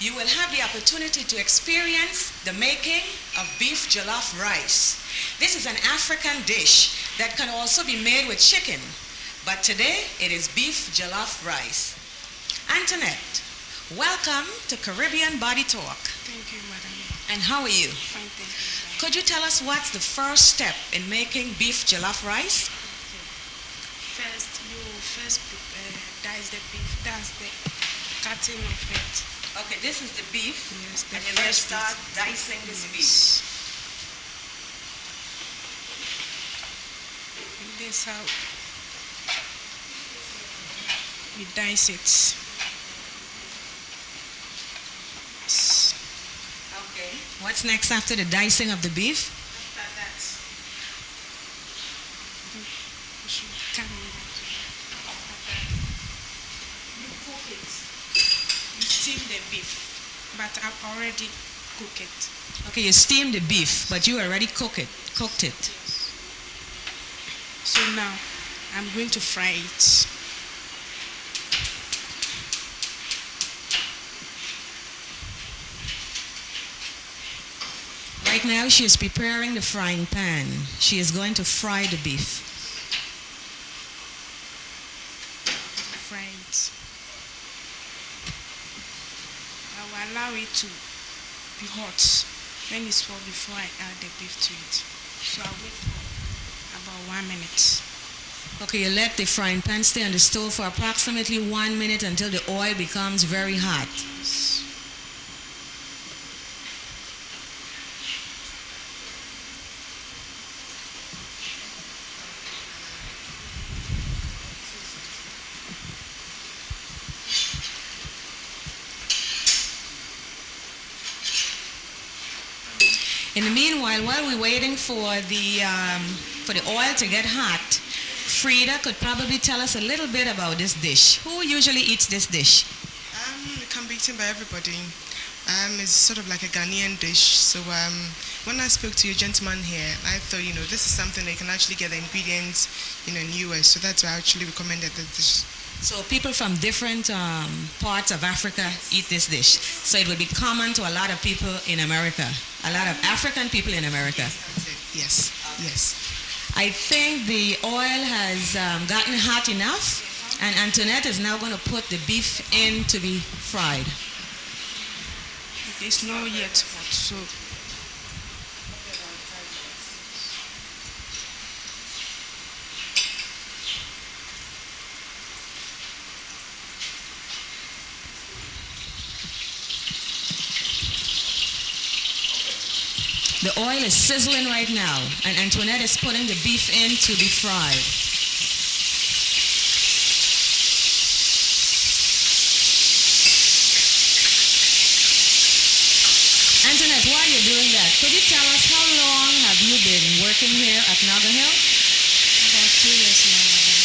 you will have the opportunity to experience the making of beef jollof rice. This is an African dish that can also be made with chicken, but today it is beef jollof rice. Antoinette, welcome to Caribbean Body Talk. Thank you, madam. And how are you? Fine, thank you, madam. Could you tell us what's the first step in making beef jollof rice? Okay. First dice the beef. That's the cutting of it. Okay, this is the beef, Yes, the and you're going to first start is- dicing this Yes. beef. And this how we dice it. Yes. Okay. What's next after the dicing of the beef? After that, you should come in that way. After that, you cook it. You steam the beef, but I've already cooked it. Okay, you steam the beef, but you already cooked it. Yes. So now I'm going to fry it. Right now, she is preparing the frying pan. She is going to fry the beef. Fry it. I will allow it to be hot. When it's hot before I add the beef to it. So I'll wait for about 1 minute. Okay, you let the frying pan stay on the stove for approximately 1 minute until the oil becomes very hot. In the meanwhile, while we're waiting for the oil to get hot, Frida could probably tell us a little bit about this dish. Who usually eats this dish? It can be eaten by everybody. It's sort of like a Ghanaian dish. So when I spoke to your gentleman here, I thought, this is something they can actually get the ingredients, in US. So that's why I actually recommended this dish. So people from different parts of Africa eat this dish. So it would be common to a lot of people in America, a lot of African people in America. That's it. Yes, yes. I think the oil has gotten hot enough, and Antoinette is now going to put the beef in to be fried. It's not yet hot, so The oil is sizzling right now, and Antoinette is putting the beef in to be fried. Antoinette, while you're doing that, could you tell us how long have you been working here at Naga Hill? about 2 years now, madam.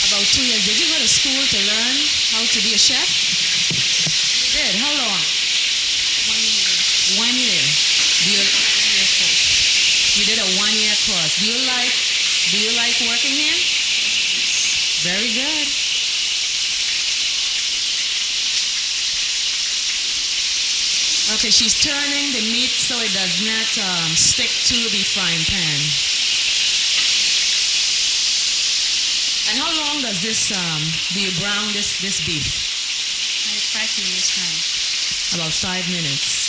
About 2 years. Did you go to school to learn how to be a chef? You did. How long? 1 year. 1 year. Do you, 1 year course. you did a 1-year course. Do you like working here? Very good. Okay, she's turning the meat so it does not stick to the frying pan. And how long does do you brown this beef? Like 5 minutes time. About 5 minutes.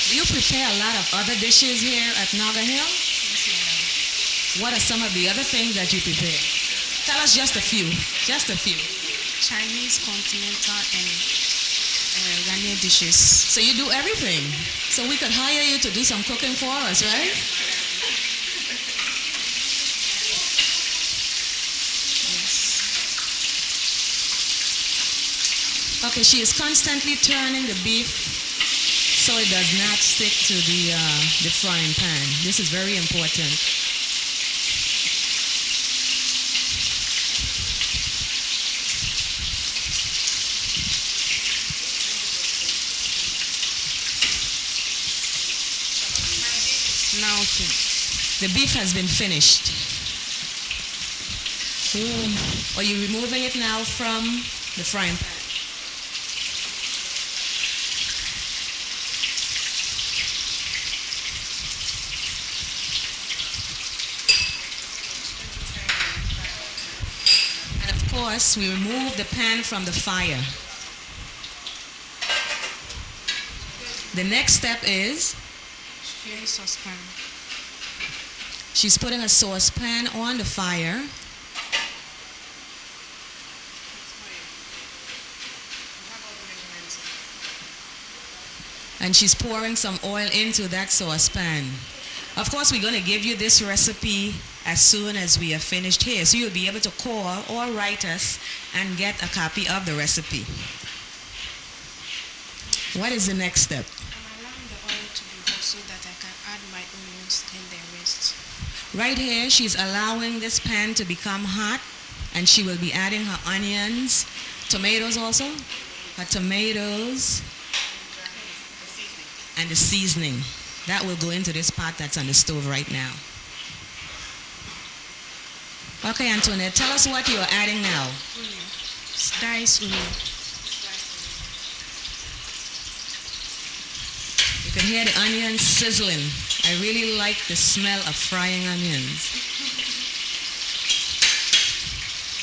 Do you prepare a lot of other dishes here at Naga Hill? Yes, madam. What are some of the other things that you prepare? Tell us just a few. Just a few. Chinese, continental, and Ghanaian dishes. So you do everything. So we could hire you to do some cooking for us, right? Yes. Okay, she is constantly turning the beef so it does not stick to the frying pan. This is very important. cooking. The beef has been finished. Are you removing it now from the frying pan? And of course, we remove the pan from the fire. The next step is Saucepan. she's putting a saucepan on the fire. And she's pouring some oil into that saucepan. Of course, we're going to give you this recipe as soon as we are finished here. So you'll be able to call or write us and get a copy of the recipe. What is the next step? I'm allowing the oil to be hot so that I can add my onions and the rest. Right here, she's allowing this pan to become hot, and she will be adding her onions, tomatoes also, her tomatoes, and the seasoning. That will go into this pot that's on the stove right now. Okay, Antoinette, tell us what you are adding now. Onion. Diced onion. You can hear the onions sizzling. I really like the smell of frying onions.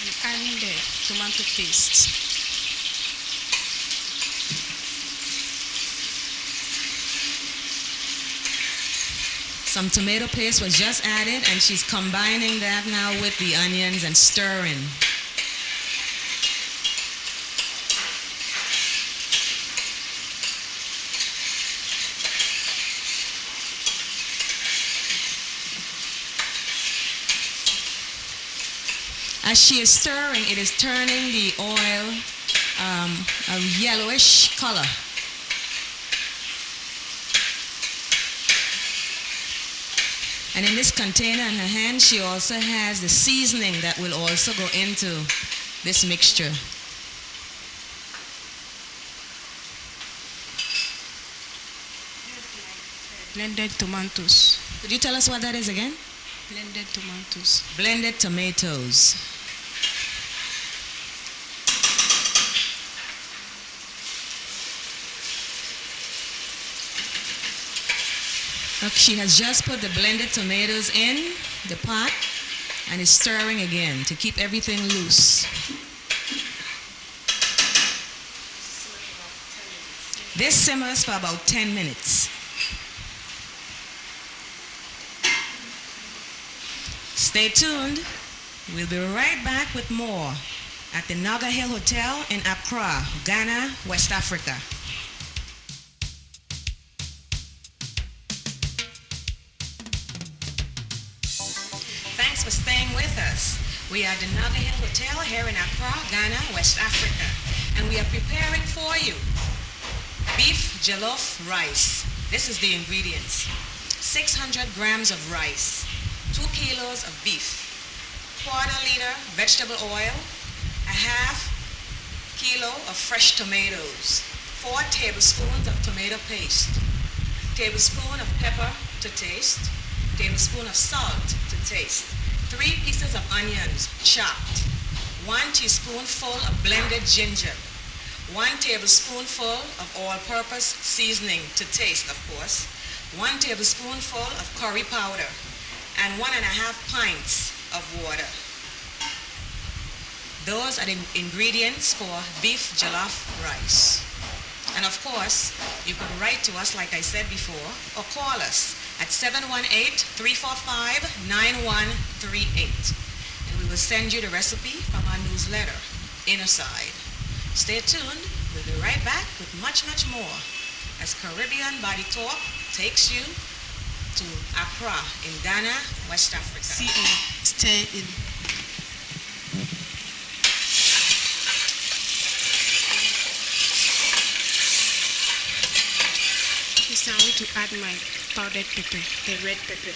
I'm adding the tomato paste. Some tomato paste was just added, and she's combining that now with the onions and stirring. As she is stirring, it is turning the oil a yellowish color. And in this container in her hand, she also has the seasoning that will also go into this mixture. Blended tomatoes. Could you tell us what that is again? Blended tomatoes. Blended tomatoes. Okay, she has just put the blended tomatoes in the pot and is stirring again to keep everything loose. This simmers for about 10 minutes. Stay tuned. We'll be right back with more at the Naga Hill Hotel in Accra, Ghana, West Africa. Thanks for staying with us. We are at the Naga Hill Hotel here in Accra, Ghana, West Africa, and we are preparing for you beef jollof rice. This is the ingredients: 600 grams of rice, 2 kilos of beef, quarter liter vegetable oil, a half kilo of fresh tomatoes, 4 tablespoons of tomato paste, tablespoon of pepper to taste, tablespoon of salt to taste, 3 pieces of onions chopped, 1 teaspoonful of blended ginger, 1 tablespoonful of all-purpose seasoning to taste, of course, 1 tablespoonful of curry powder, and 1.5 pints of water. Those are the ingredients for beef jollof rice. And of course, you can write to us, like I said before, or call us at 718-345-9138. And we will send you the recipe from our newsletter, Inner Side. Stay tuned. We'll be right back with much, much more as Caribbean Body Talk takes you to Accra in Ghana, West Africa. Stay in. This time I want to add my powdered pepper, the red pepper.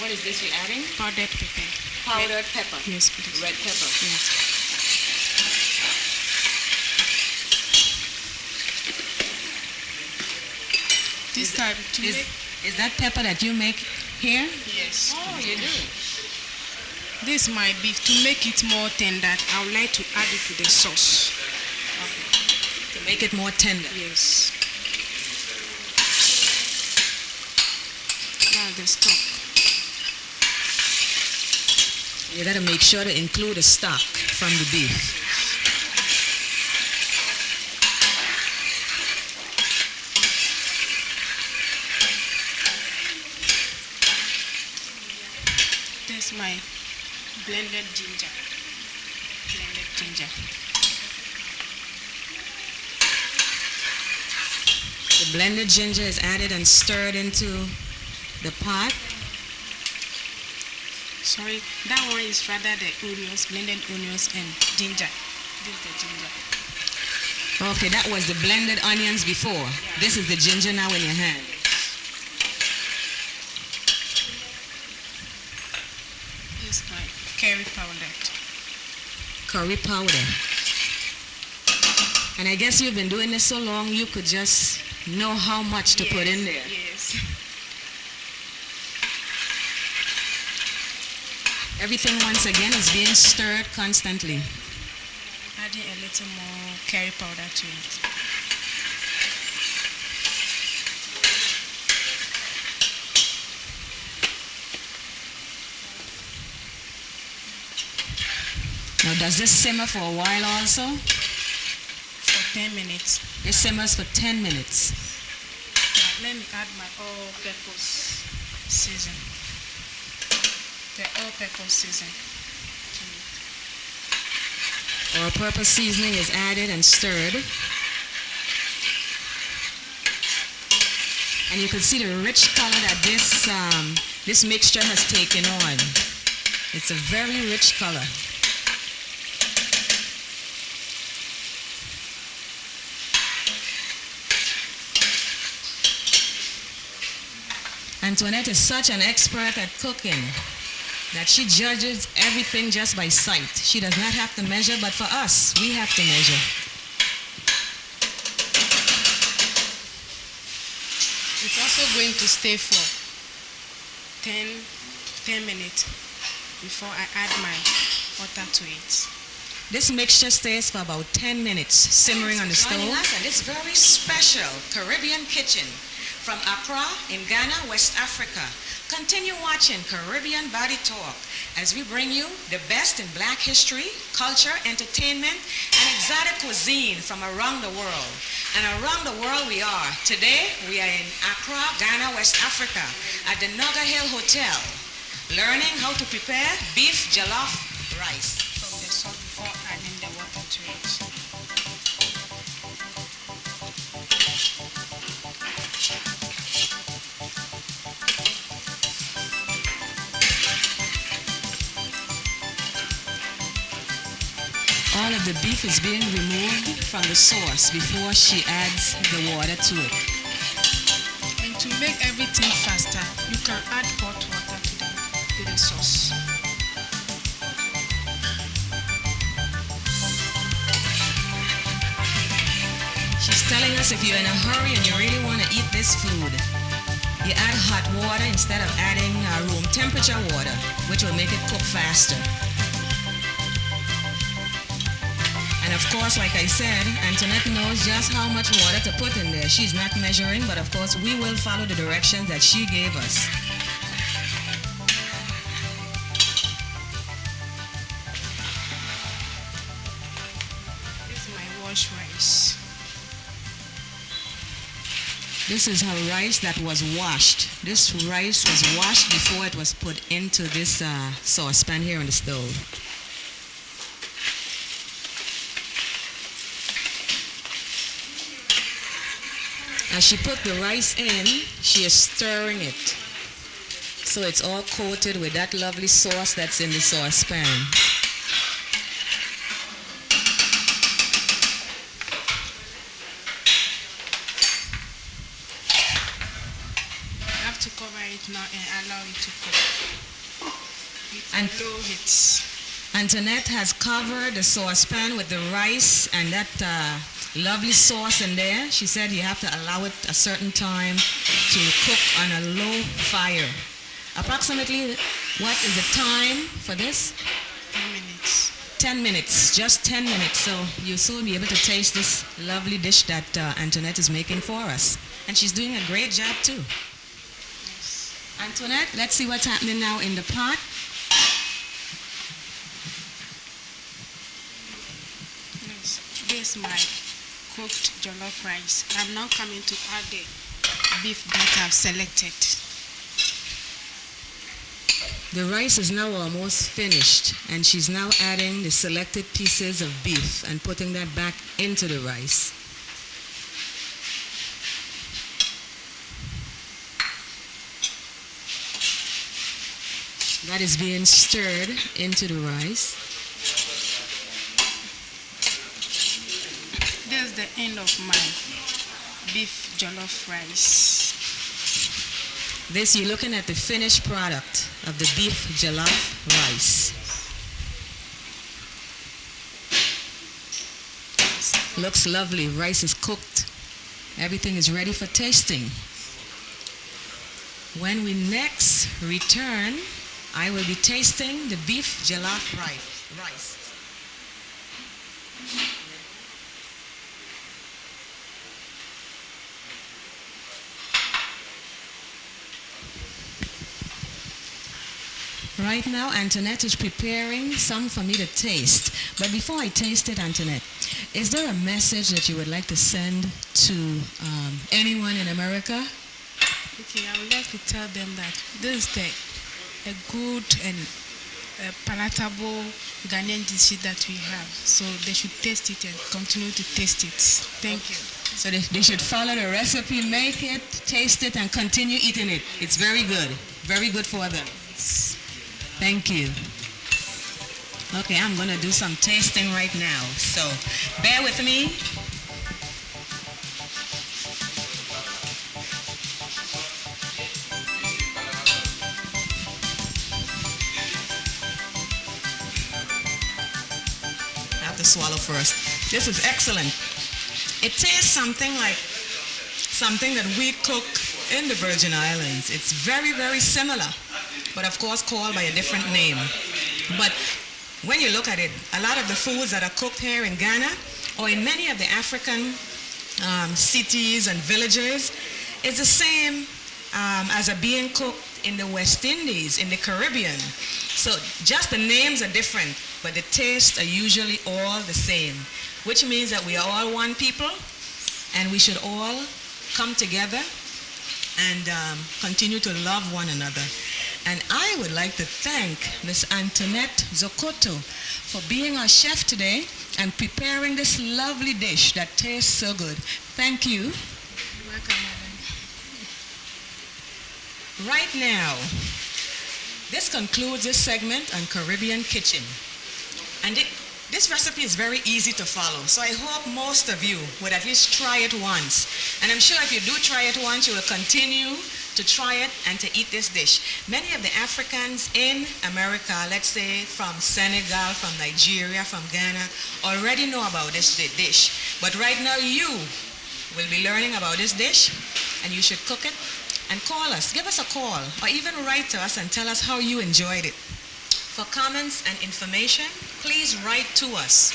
What is this you're adding? Powdered pepper. Powdered pepper. Yes, please. Red pepper. Yes. This time to make. Is that pepper that you make here? Yes. Oh, you do. This is my beef. To make it more tender, I would like to add it to the sauce. To make it more tender. Yes. Now the stock. You got to make sure to include the stock from the beef. This is my blended ginger. Blended ginger. The blended ginger is added and stirred into the pot. Sorry, that one is rather the onions, blended onions and ginger. This is the ginger. Okay, that was the blended onions before. This is the ginger now in your hand. This is my curry powder. Curry powder. And I guess you've been doing this so long, you could just know how much to put in there. Yes. Everything, once again, is being stirred constantly. Adding a little more curry powder to it. Now, does this simmer for a while also? For 10 minutes. It simmers for 10 minutes. Now, let me add my all-purpose season. The all-purpose season. All-purpose seasoning is added and stirred. And you can see the rich color that this mixture has taken on. It's a very rich color. Antoinette is such an expert at cooking that she judges everything just by sight. She does not have to measure, but for us, we have to measure. It's also going to stay for 10 minutes before I add my water to it. This mixture stays for about 10 minutes simmering on the stove. Joining us in this very special Caribbean kitchen from Accra in Ghana, West Africa. Continue watching Caribbean Body Talk as we bring you the best in Black history, culture, entertainment, and exotic cuisine from around the world. And around the world we are. Today we are in Accra, Ghana, West Africa at the Noga Hill Hotel, learning how to prepare beef jollof rice. From the salt before adding the water to it. All of the beef is being removed from the sauce before she adds the water to it. And to make everything faster, you can add hot water to the sauce. She's telling us if you're in a hurry and you really want to eat this food, you add hot water instead of adding room temperature water, which will make it cook faster. And of course, like I said, Antoinette knows just how much water to put in there. She's not measuring, but of course we will follow the directions that she gave us. This is my washed rice. This is her rice that was washed. This rice was washed before it was put into this saucepan here on the stove. As she put the rice in, she is stirring it. So it's all coated with that lovely sauce that's in the saucepan. You have to cover it now and allow it to cook. And Low heat. Antoinette has covered the saucepan with the rice and that lovely sauce in there. She said you have to allow it a certain time to cook on a low fire. Approximately, what is the time for this? 10 minutes. 10 minutes, just 10 minutes. So you'll soon be able to taste this lovely dish that Antoinette is making for us. And she's doing a great job too. Yes. Antoinette, let's see what's happening now in the pot. Yes. This is my cooked jollof rice. I'm now coming to add the beef that I've selected. The rice is now almost finished, and she's now adding the selected pieces of beef and putting that back into the rice. That is being stirred into the rice. This is the end of my beef jollof rice. This, you're looking at the finished product of the beef jollof rice. Looks lovely. Rice is cooked. Everything is ready for tasting. When we next return, I will be tasting the beef jollof rice. Right now, Antoinette is preparing some for me to taste. But before I taste it, Antoinette, is there a message that you would like to send to anyone in America? Okay, I would like to tell them that this is a good and palatable Ghanaian dish that we have. So they should taste it and continue to taste it. Thank you. So they should follow the recipe, make it, taste it, and continue eating it. It's very good. Very good for them. Thank you. Okay, I'm going to do some tasting right now. So bear with me. I have to swallow first. This is excellent. It tastes something like something that we cook in the Virgin Islands. It's very, very similar, but of course called by a different name. But when you look at it, a lot of the foods that are cooked here in Ghana or in many of the African cities and villages is the same as are being cooked in the West Indies, in the Caribbean. So just the names are different, but the tastes are usually all the same, which means that we are all one people and we should all come together and continue to love one another. And I would like to thank Miss Antoinette Zokoto for being our chef today and preparing this lovely dish that tastes so good. Thank you. You're welcome, madam. Right now, this concludes this segment on Caribbean Kitchen. And this recipe is very easy to follow, so I hope most of you would at least try it once. And I'm sure if you do try it once, you will continue to try it and to eat this dish. Many of the Africans in America, let's say from Senegal, from Nigeria, from Ghana, already know about this dish. But right now you will be learning about this dish and you should cook it and call us. Give us a call or even write to us and tell us how you enjoyed it. For comments and information, please write to us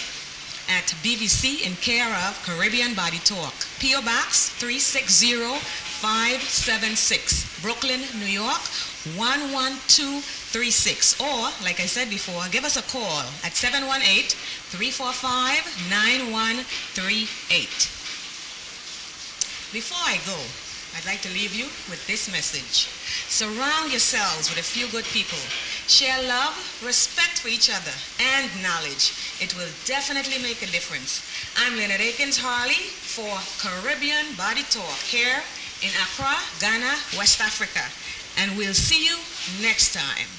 at BVC in care of Caribbean Body Talk, P.O. Box 360576, Brooklyn, New York 11236. Or, like I said before, give us a call at 718-345-9138. Before I go, I'd like to leave you with this message. Surround yourselves with a few good people. Share love, respect for each other, and knowledge. It will definitely make a difference. I'm Leonard Akins Harley for Caribbean Body Talk here in Accra, Ghana, West Africa. And we'll see you next time.